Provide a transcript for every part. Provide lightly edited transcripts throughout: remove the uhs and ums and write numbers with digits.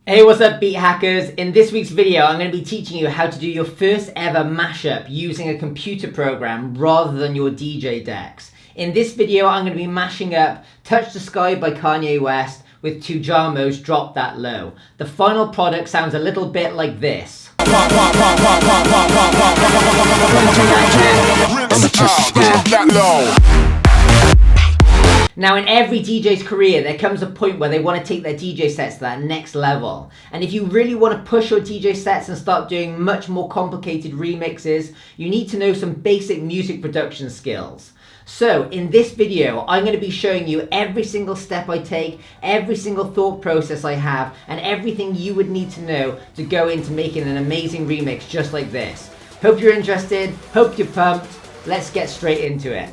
Hey, what's up, beat hackers? In this week's video, I'm going to be teaching you how to do your first ever mashup using a computer program rather than your DJ decks. In this video, I'm going to be mashing up Touch the Sky by Kanye West with Tujamo's Drop That Low. The final product sounds a little bit like this. Now, in every DJ's career, there comes a point where they want to take their DJ sets to that next level. And if you really want to push your DJ sets and start doing much more complicated remixes, you need to know some basic music production skills. So, in this video, I'm going to be showing you every single step I take, every single thought process I have, and everything you would need to know to go into making an amazing remix just like this. Hope you're interested, hope you're pumped. Let's get straight into it.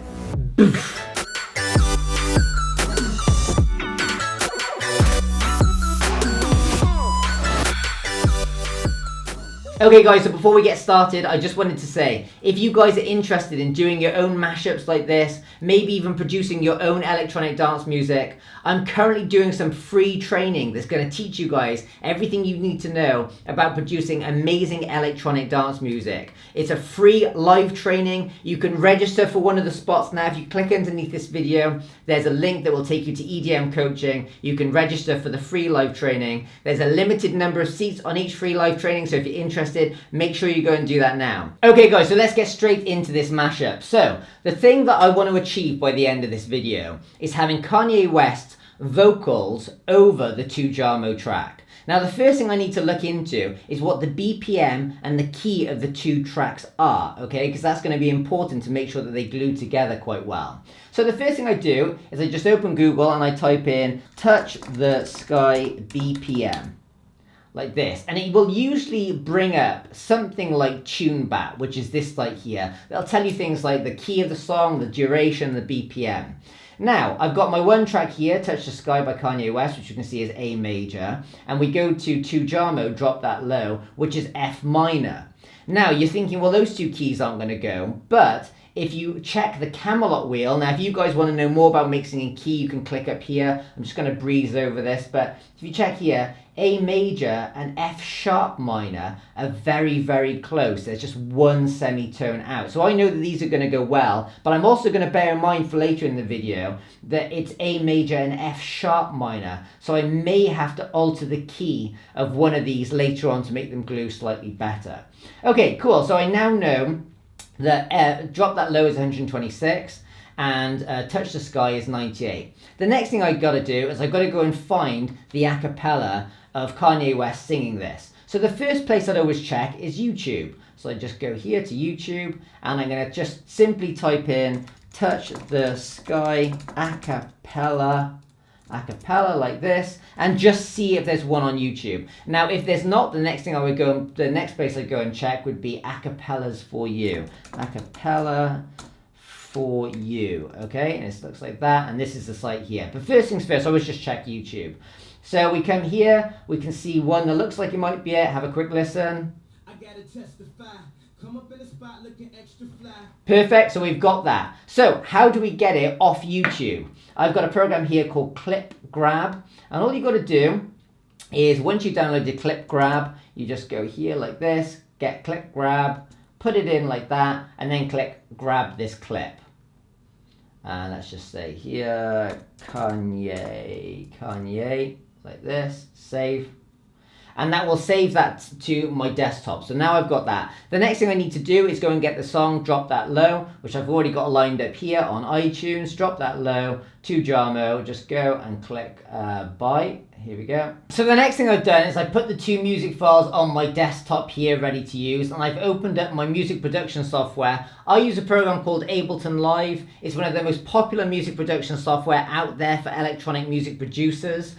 Okay guys, so before we get started, I just wanted to say, if you guys are interested in doing your own mashups like this, maybe even producing your own electronic dance music, I'm currently doing some free training that's going to teach you guys everything you need to know about producing amazing electronic dance music. It's a free live training. You can register for one of the spots now. If you click underneath this video, there's a link that will take you to EDM coaching. You can register for the free live training. There's a limited number of seats on each free live training, so if you're interested, make sure you go and do that now. Okay guys, so let's get straight into this mashup. So, the thing that I want to achieve by the end of this video is having Kanye West vocals over the Tujamo track. Now, the first thing I need to look into is what the BPM and the key of the two tracks are, okay? Because that's going to be important to make sure that they glue together quite well. So the first thing I do is I just open Google and I type in Touch the Sky BPM. Like this, and it will usually bring up something like TuneBat, which is this like here. They'll tell you things like the key of the song, the duration, the BPM. Now, I've got my one track here, Touch the Sky by Kanye West, which you can see is A major, and we go to Tujamo, Drop That Low, which is F minor. Now, you're thinking, well, those two keys aren't going to go, but if you check the Camelot wheel, now if you guys want to know more about mixing in key, you can click up here. I'm just going to breeze over this, but if you check here, A major and F sharp minor are very, very close. There's just one semitone out. So I know that these are going to go well, but I'm also going to bear in mind for later in the video that it's A major and F sharp minor. So I may have to alter the key of one of these later on to make them glue slightly better. Okay, cool. So I now know that Drop That Low is 126 and Touch the Sky is 98. The next thing I've got to do is I've got to go and find the acapella of Kanye West singing this. So the first place I'd always check is YouTube. So I just go here to YouTube and I'm going to just simply type in Touch the Sky acapella like this, and just see if there's one on YouTube. Now, if there's not, the next place I'd go and check would be Acapellas for You. Acapella for You, okay? And it looks like that, and this is the site here. But first things first, I always just check YouTube. So we come here, we can see one that looks like it might be it. Have a quick listen. I gotta testify. Come up in the spot looking extra fly. Perfect, so we've got that. So how do we get it off YouTube? I've got a program here called Clip Grab, and all you've got to do is once you download the Clip Grab, you just go here like this, get Clip Grab, put it in like that, and then click Grab This Clip. And let's just say here, Kanye, like this, save. And that will save that to my desktop. So now I've got that. The next thing I need to do is go and get the song Drop That Low, which I've already got lined up here on iTunes. Drop That Low, Tujamo. Just go and click buy. Here we go. So the next thing I've done is I put the two music files on my desktop here ready to use, and I've opened up my music production software. I use a program called Ableton Live. It's one of the most popular music production software out there for electronic music producers.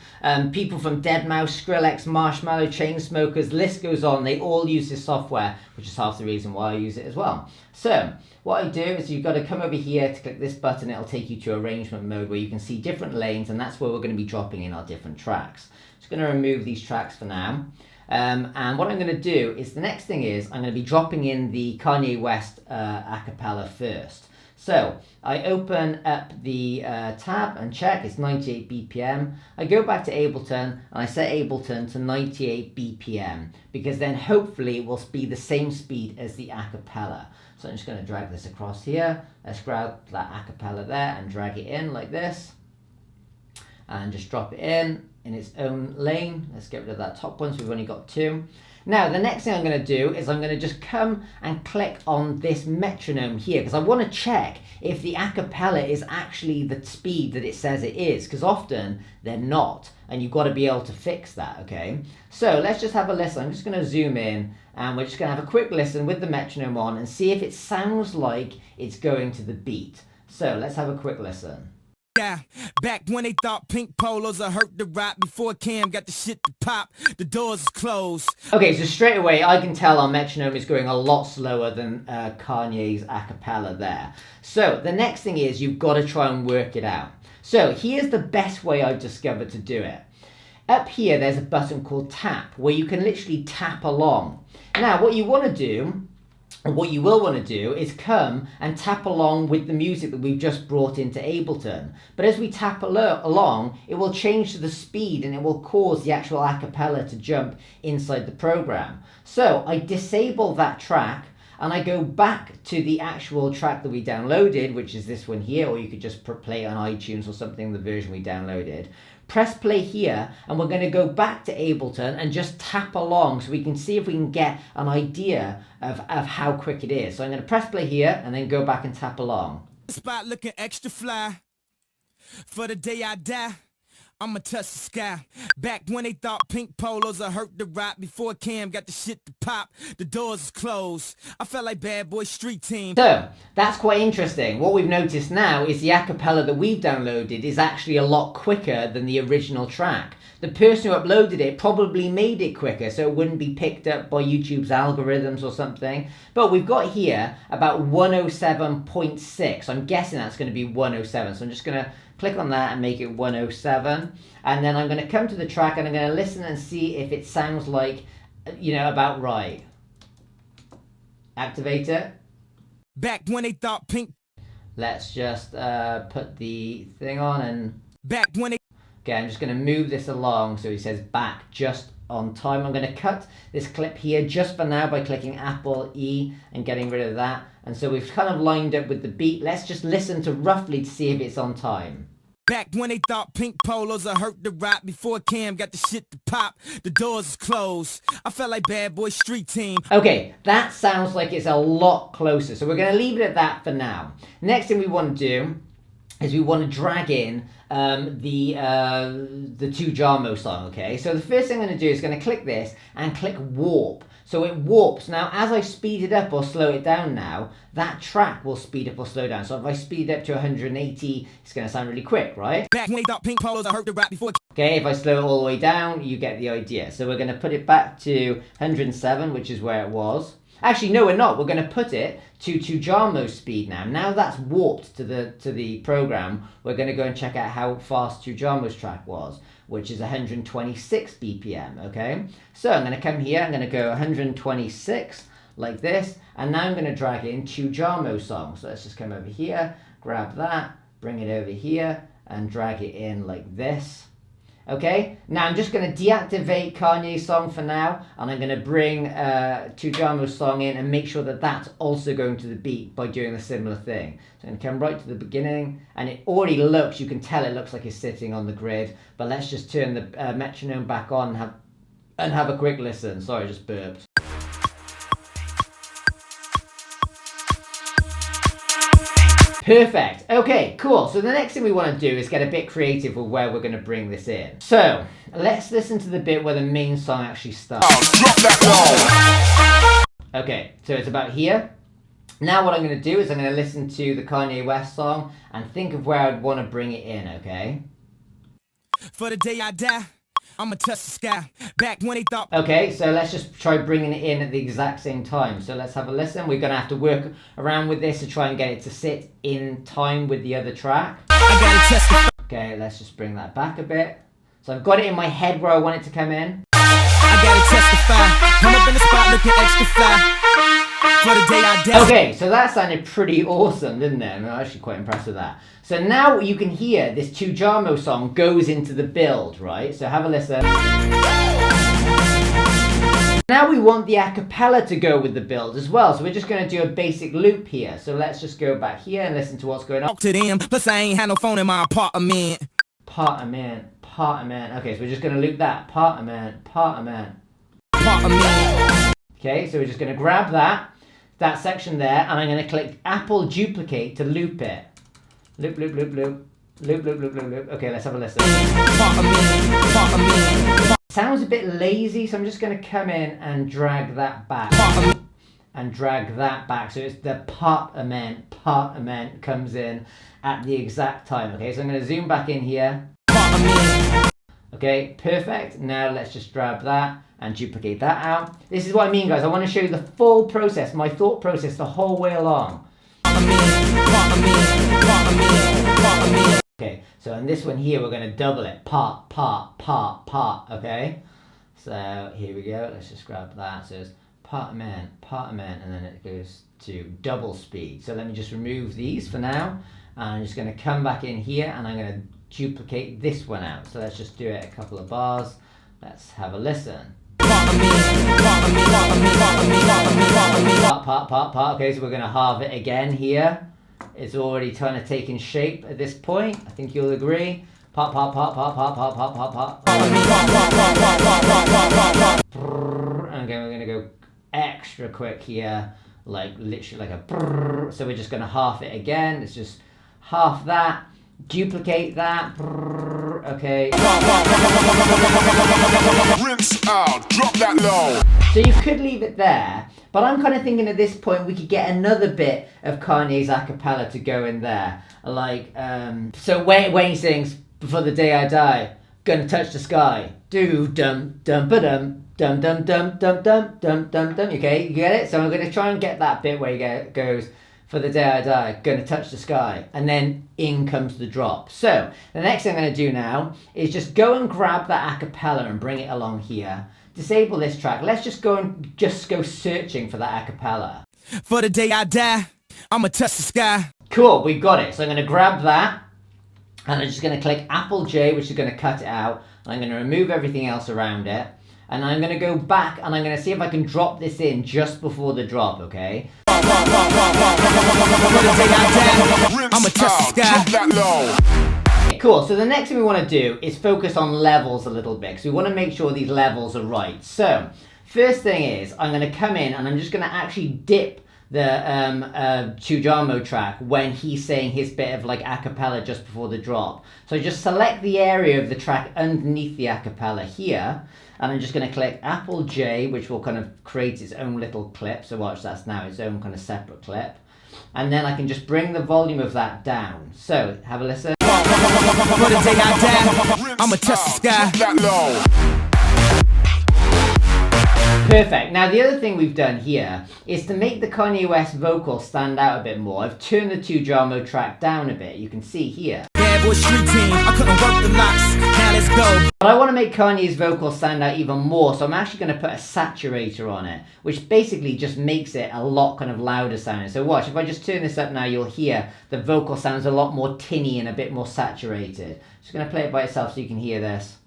People from deadmau5, Skrillex, Marshmallow, Chainsmokers, list goes on. They all use this software, which is half the reason why I use it as well. So what I do is you've got to come over here to click this button. It'll take you to arrangement mode where you can see different lanes, and that's where we're going to be dropping in our different tracks. Just going to remove these tracks for now. And what I'm going to do is the next thing is I'm going to be dropping in the Kanye West acapella first. So I open up the tab and check, it's 98 BPM. I go back to Ableton and I set Ableton to 98 BPM because then hopefully it will be the same speed as the acapella. So I'm just going to drag this across here. Let's grab that acapella there and drag it in like this. And just drop it in its own lane. Let's get rid of that top one, so we've only got 2. Now, the next thing I'm going to do is I'm going to just come and click on this metronome here because I want to check if the acapella is actually the speed that it says it is, because often they're not, and you've got to be able to fix that, okay? So let's just have a listen. I'm just going to zoom in and we're just going to have a quick listen with the metronome on and see if it sounds like it's going to the beat. So let's have a quick listen. Yeah, back when they thought pink polos would hurt the rap, before Cam got the shit to pop, the doors is closed. Okay, so straight away I can tell our metronome is going a lot slower than Kanye's acapella there. So the next thing is you've got to try and work it out. So here's the best way I've discovered to do it. Up here there's a button called tap where you can literally tap along. Now what you want to do, what you will want to do, is come and tap along with the music that we've just brought into Ableton. But as we tap along, it will change to the speed and it will cause the actual acapella to jump inside the program. So I disable that track and I go back to the actual track that we downloaded, which is this one here, or you could just play it on iTunes or something, the version we downloaded. Press play here and we're going to go back to Ableton and just tap along so we can see if we can get an idea of how quick it is. So I'm going to press play here and then go back and tap along. Spot looking extra fly. For the day I die, I'ma touch the sky. Back when they thought pink polos would hurt the rap, before Cam got the shit to pop, the doors is closed. I felt like Bad Boy Street Team. So that's quite interesting. What we've noticed now is the acapella that we've downloaded is actually a lot quicker than the original track. The person who uploaded it probably made it quicker so it wouldn't be picked up by YouTube's algorithms or something. But we've got here about 107.6. I'm guessing that's going to be 107. So I'm just going to click on that and make it 107. And then I'm going to come to the track and I'm going to listen and see if it sounds like, about right. Activate it. Back when they thought pink. Let's just put the thing on and... Back when they... Okay, I'm just going to move this along so he says back just on time. I'm going to cut this clip here just for now by clicking Apple E and getting rid of that. And so we've kind of lined up with the beat. Let's just listen to roughly to see if it's on time. Back when they thought pink polos would hurt the rap, before Cam got the shit to pop, the doors is closed. I felt like Bad Boy Street Team. Okay, that sounds like it's a lot closer. So we're going to leave it at that for now. Next thing we want to do is we want to drag in the Tujamo song, okay? So the first thing I'm going to do is going to click this and click warp. So it warps. Now, as I speed it up or slow it down now, that track will speed up or slow down. So if I speed it up to 180, it's going to sound really quick, right? Back when they thought pink polos, I heard the rap before. Okay, if I slow it all the way down, you get the idea. So we're going to put it back to 107, which is where it was. Actually, no, we're not. We're going to put it to Tujamo's speed now. Now that's warped to the program, we're going to go and check out how fast Tujamo's track was, which is 126 BPM, okay? So I'm going to come here, I'm going to go 126 like this, and now I'm going to drag in Tujamo's song. So let's just come over here, grab that, bring it over here, and drag it in like this. Okay, now I'm just going to deactivate Kanye's song for now, and I'm going to bring Tujamo's song in and make sure that that's also going to the beat by doing a similar thing. So I'm going to come right to the beginning, and it already looks, you can tell it looks like it's sitting on the grid, but let's just turn the metronome back on and have a quick listen. Sorry, I just burped. Perfect. Okay, cool. So the next thing we want to do is get a bit creative with where we're going to bring this in. So let's listen to the bit where the main song actually starts. Okay, so it's about here. Now what I'm going to do is I'm going to listen to the Kanye West song and think of where I'd want to bring it in, okay? For the day I die, I'ma touch the sky. Back when they thought... Okay, so let's just try bringing it in at the exact same time. So let's have a listen. We're going to have to work around with this to try and get it to sit in time with the other track. I gotta testify. Okay, let's just bring that back a bit. So I've got it in my head where I want it to come in. I gotta testify. I'm up in the spot looking extra fly. for the day I die. Okay, so that sounded pretty awesome, didn't it? I'm actually quite impressed with that. So now you can hear this Tujamo song goes into the build, right? So have a listen. Now we want the acapella to go with the build as well. So we're just going to do a basic loop here. So let's just go back here and listen to what's going on. Talk to them, plus I ain't had no phone in my apartment. Apartment. Okay, so we're just going to loop that. Apartment. Okay, so we're just going to grab that section there, and I'm going to click Apple Duplicate to loop it. Loop. Okay, let's have a listen. Sounds a bit lazy, so I'm just going to come in and drag that back. So it's the apartment comes in at the exact time. Okay, so I'm going to zoom back in here. Okay, perfect. Now let's just grab that and duplicate that out. This is what I mean, guys. I want to show you the full process, my thought process the whole way along. Okay, so in this one here, we're going to double it. Part. Okay, so here we go. Let's just grab that. So it's apartment, and then it goes to double speed. So let me just remove these for now. And I'm just going to come back in here, and I'm going to duplicate this one out. So let's just do it a couple of bars. Let's have a listen. Part. Okay, so we're going to halve it again here. It's already kind of taking shape at this point. I think you'll agree. Part. And again, we're going to go extra quick here, like literally like a brrr. So we're just going to half it again. It's just half that. Duplicate that. Okay. Rinse out, drop that low. So you could leave it there, but I'm kind of thinking at this point we could get another bit of Kanye's acapella to go in there. Like, so when he sings "Before the Day I Die," gonna touch the sky. Do dum dum ba dum dum dum dum dum dum dum dum dum. Okay, you get it? So I'm gonna try and get that bit where he goes. For the day I die, gonna touch the sky, and then in comes the drop. So the next thing I'm gonna do now is just go and grab that acapella and bring it along here. Disable this track. Let's just go searching for that acapella. For the day I die, I'ma touch the sky. Cool, we got it. So I'm gonna grab that, and I'm just gonna click Apple J, which is gonna cut it out, and I'm gonna remove everything else around it. And I'm going to go back and I'm going to see if I can drop this in just before the drop, okay? Okay, cool, so the next thing we want to do is focus on levels a little bit, because we want to make sure these levels are right. So, first thing is, I'm going to come in and I'm just going to actually dip the Tujamo track when he's saying his bit of like acapella just before the drop. So just select the area of the track underneath the acapella here, and I'm just going to click Apple J, which will kind of create its own little clip. So watch, that's now its own kind of separate clip. And then I can just bring the volume of that down. So have a listen. For the day I die, I'ma touch the sky. Perfect. Now the other thing we've done here is to make the Kanye West vocal stand out a bit more. I've turned the Tujamo track down a bit. You can see here. Bad boy street team, I couldn't work the locks. Now let's go. But I want to make Kanye's vocal stand out even more, so I'm actually going to put a saturator on it, which basically just makes it a lot kind of louder sounding. So watch, if I just turn this up now, you'll hear the vocal sounds a lot more tinny and a bit more saturated. Just going to play it by itself so you can hear this.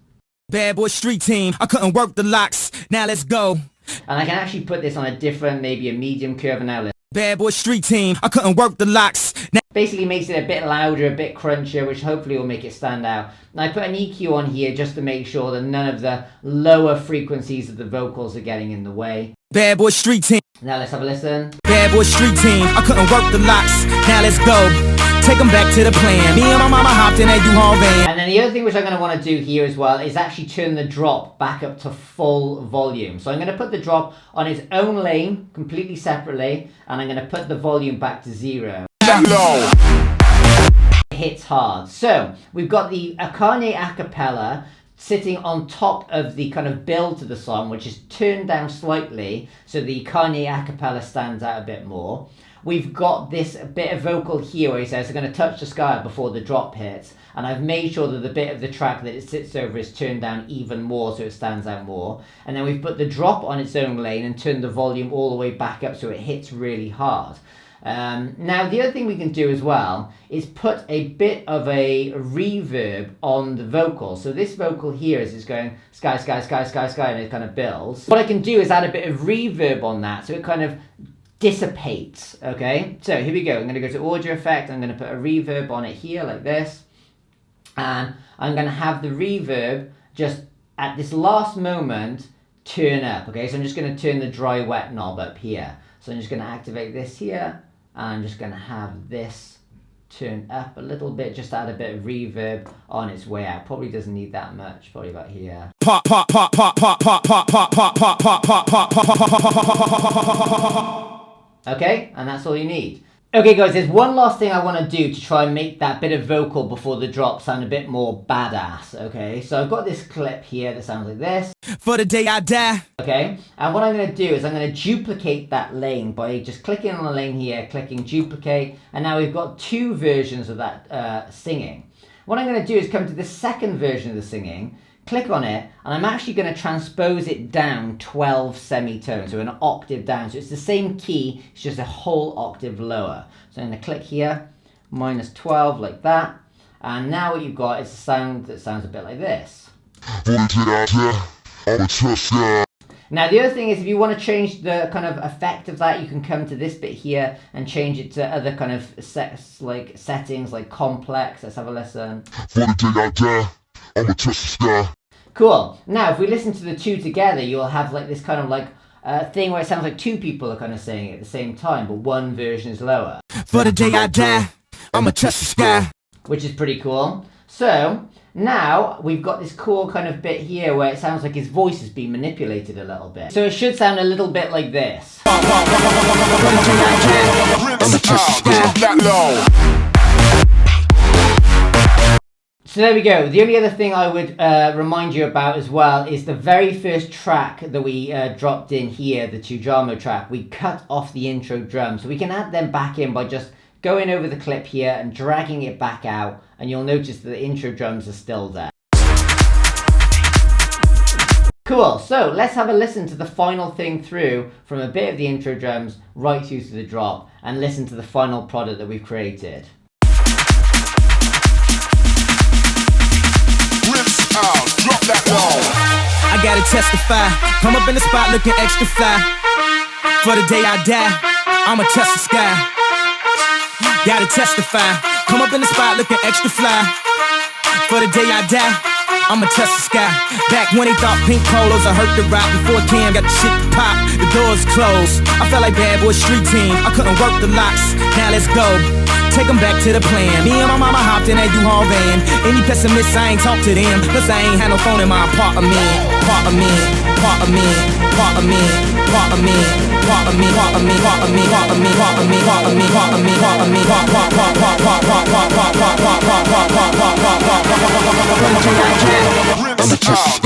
Bad boy street team, I couldn't work the locks. Now let's go. And I can actually put this on a different, maybe a medium curve, and now listen. Bad boy street team, I couldn't work the locks. Now basically makes it a bit louder, a bit crunchier, which hopefully will make it stand out. And I put an EQ on here just to make sure that none of the lower frequencies of the vocals are getting in the way. Bad boy street team. Now let's have a listen. Bad boy street team, I couldn't work the locks. Now let's go. Take them back to the plan. Me and my mama hopped in that U-Haul van. And then the other thing which I'm going to want to do here as well is actually turn the drop back up to full volume. So I'm going to put the drop on its own lane, completely separately, and I'm going to put the volume back to 0. It hits hard. So we've got the Kanye acapella sitting on top of the kind of build to the song, which is turned down slightly so the Kanye acapella stands out a bit more. we've got this bit of vocal here where he says, I'm going to touch the sky before the drop hits. And I've made sure that the bit of the track that it sits over is turned down even more so it stands out more. And then we've put the drop on its own lane and turned the volume all the way back up so it hits really hard. Now the other thing we can do as well is put a bit of a reverb on the vocal. So this vocal here is going sky, sky, sky, sky, sky, and it kind of builds. What I can do is add a bit of reverb on that so it kind of dissipates, okay? So here we go. I'm going to go to audio effect. I'm going to put a reverb on it here like this. And I'm going to have the reverb just at this last moment turn up, okay? So I'm just going to turn the dry wet knob up here. So I'm just going to activate this here. And I'm just going to have this turn up a little bit, just add a bit of reverb on its way out. Probably doesn't need that much, probably about here. Pop, pop, pop, pop, pop, pop, pop, pop, pop, pop, pop, pop, pop. Okay, and that's all you need. Okay guys, there's one last thing I want to do to try and make that bit of vocal before the drop sound a bit more badass, okay? So I've got this clip here that sounds like this. For the day I die. Okay, and what I'm going to do is I'm going to duplicate that lane by just clicking on the lane here, clicking duplicate, and now we've got two versions of that singing. What I'm going to do is come to the second version of the singing, click on it, and I'm actually going to transpose it down 12 semitones, so an octave down. So it's the same key, it's just a whole octave lower. So I'm going to click here, minus 12 like that, and now what you've got is a sound that sounds a bit like this. Now the other thing is if you want to change the kind of effect of that, you can come to this bit here and change it to other kind of settings like complex. Let's have a listen. Cool. Now if we listen to the two together, you'll have like this kind of like thing where it sounds like two people are kind of saying it at the same time, but one version is lower. For the day I die, I'ma touch the sky. Which is pretty cool. So now we've got this cool kind of bit here where it sounds like his voice is being manipulated a little bit. So it should sound a little bit like this. So there we go. The only other thing I would remind you about as well is the very first track that we dropped in here, the Tujamo track. We cut off the intro drums, so we can add them back in by just going over the clip here and dragging it back out, and you'll notice that the intro drums are still there. Cool, so let's have a listen to the final thing through from a bit of the intro drums right through to the drop, and listen to the final product that we've created. Drop that low. I gotta testify. Come up in the spot looking extra fly. For the day I die, I'ma touch the sky. Gotta testify. Come up in the spot looking extra fly. For the day I die, I'ma touch the sky. Back when they thought pink polos I hurt the rock. Before Cam got the shit to pop, the doors closed. I felt like bad boy street team. I couldn't work the locks. Now let's go. Take them back to the plan. Me and my mama hopped in that U-Haul van. Any pessimists, I ain't talk to them. Plus I ain't had no phone in my apartment. Apartment, apartment, apartment, apartment, apartment, apartment, apartment, apartment, apartment, apartment, apartment,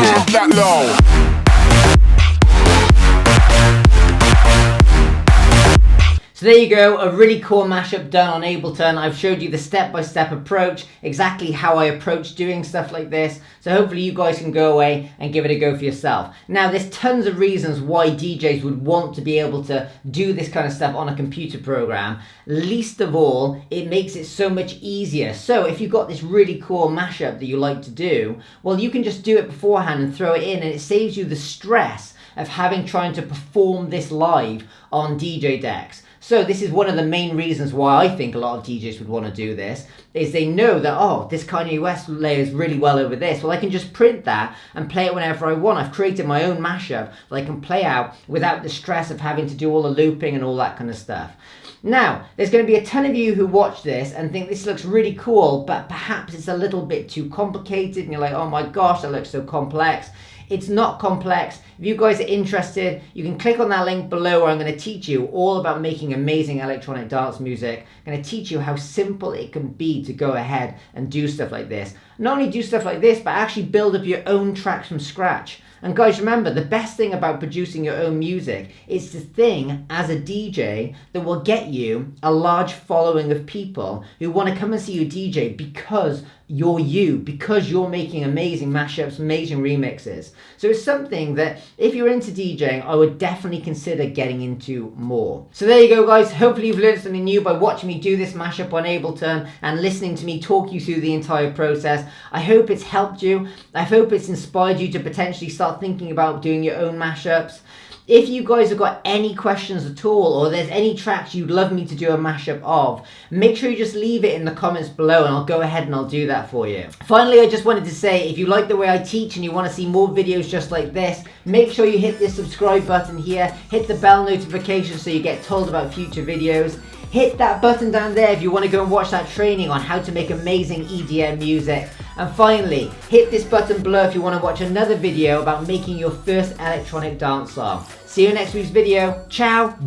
Drop that low. So there you go, a really cool mashup done on Ableton. I've showed you the step-by-step approach, exactly how I approach doing stuff like this. So hopefully you guys can go away and give it a go for yourself. Now there's tons of reasons why DJs would want to be able to do this kind of stuff on a computer program. Least of all, it makes it so much easier. So if you've got this really cool mashup that you like to do, well you can just do it beforehand and throw it in, and it saves you the stress of trying to perform this live on DJ decks. So this is one of the main reasons why I think a lot of DJs would want to do this, is they know that, oh, this Kanye West layers really well over this. Well, I can just print that and play it whenever I want. I've created my own mashup that I can play out without the stress of having to do all the looping and all that kind of stuff. Now, there's going to be a ton of you who watch this and think this looks really cool, but perhaps it's a little bit too complicated, and you're like, oh my gosh, that looks so complex. It's not complex. If you guys are interested, you can click on that link below where I'm going to teach you all about making amazing electronic dance music. I'm going to teach you how simple it can be to go ahead and do stuff like this. Not only do stuff like this, but actually build up your own tracks from scratch. And guys, remember, the best thing about producing your own music is the thing as a DJ that will get you a large following of people who want to come and see you DJ because you're making amazing mashups, amazing remixes. So it's something that if you're into DJing, I would definitely consider getting into more. So there you go, guys. Hopefully you've learned something new by watching me do this mashup on Ableton and listening to me talk you through the entire process. I hope it's helped you. I hope it's inspired you to potentially start thinking about doing your own mashups. If you guys have got any questions at all, or there's any tracks you'd love me to do a mashup of, make sure you just leave it in the comments below and I'll go ahead and I'll do that for you. Finally, I just wanted to say, if you like the way I teach and you want to see more videos just like this, make sure you hit this subscribe button here, hit the bell notification so you get told about future videos. Hit that button down there if you want to go and watch that training on how to make amazing EDM music. And finally, hit this button below if you want to watch another video about making your first electronic dance song. See you in next week's video. Ciao!